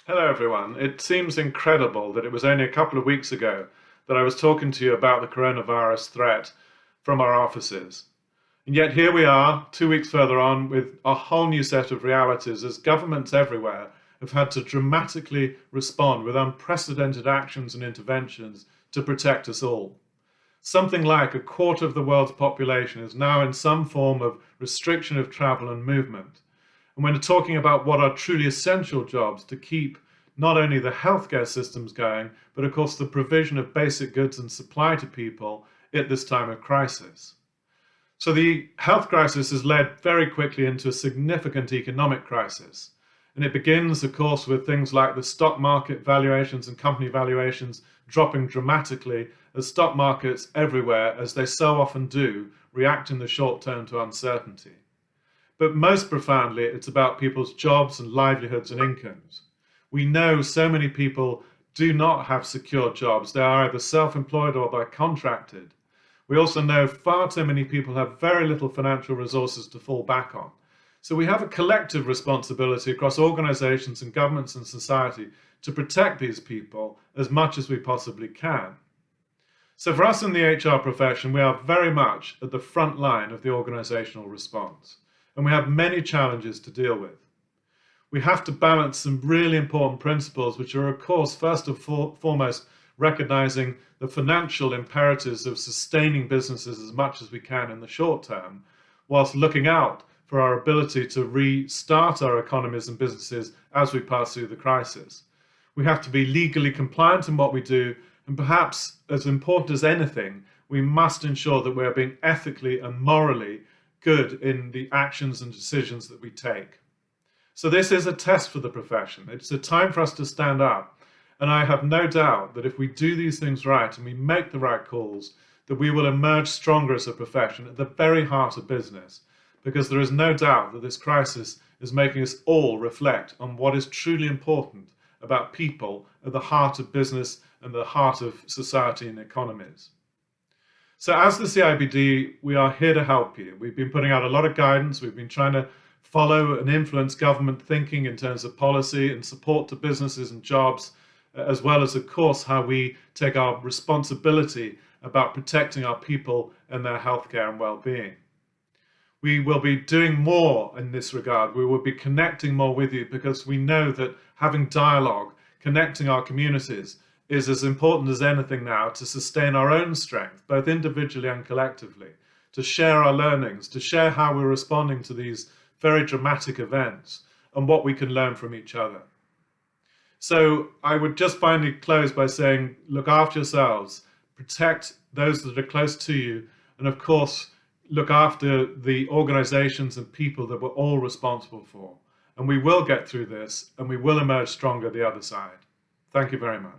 Hello, everyone. It seems incredible that it was only a couple of weeks ago that I was talking to you about the coronavirus threat from our offices. And yet here we are, 2 weeks further on, with a whole new set of realities as governments everywhere have had to dramatically respond with unprecedented actions and interventions to protect us all. Something like a quarter of the world's population is now in some form of restriction of travel and movement. And when talking about what are truly essential jobs to keep not only the healthcare systems going, but of course the provision of basic goods and supply to people at this time of crisis. So the health crisis has led very quickly into a significant economic crisis. And it begins, of course, with things like the stock market valuations and company valuations dropping dramatically as stock markets everywhere, as they so often do, react in the short term to uncertainty. But most profoundly, it's about people's jobs and livelihoods and incomes. We know so many people do not have secure jobs. They are either self-employed or they're contracted. We also know far too many people have very little financial resources to fall back on. So we have a collective responsibility across organizations and governments and society to protect these people as much as we possibly can. So for us in the HR profession, we are very much at the front line of the organizational response, and we have many challenges to deal with. We have to balance some really important principles, which are, of course, first and foremost, recognizing the financial imperatives of sustaining businesses as much as we can in the short term, whilst looking out for our ability to restart our economies and businesses as we pass through the crisis. We have to be legally compliant in what we do, and perhaps as important as anything, we must ensure that we are being ethically and morally good in the actions and decisions that we take. So this is a test for the profession. It's a time for us to stand up. And I have no doubt that if we do these things right and we make the right calls, that we will emerge stronger as a profession at the very heart of business. Because there is no doubt that this crisis is making us all reflect on what is truly important about people at the heart of business and the heart of society and economies. So as the CIPD, we are here to help you. We've been putting out a lot of guidance. We've been trying to follow and influence government thinking in terms of policy and support to businesses and jobs, as well as, of course, how we take our responsibility about protecting our people and their healthcare and well-being. We will be doing more in this regard. We will be connecting more with you because we know that having dialogue, connecting our communities, is as important as anything now to sustain our own strength, both individually and collectively, to share our learnings, to share how we're responding to these very dramatic events and what we can learn from each other. So I would just finally close by saying, look after yourselves, protect those that are close to you, and of course, look after the organizations and people that we're all responsible for. And we will get through this, and we will emerge stronger the other side. Thank you very much.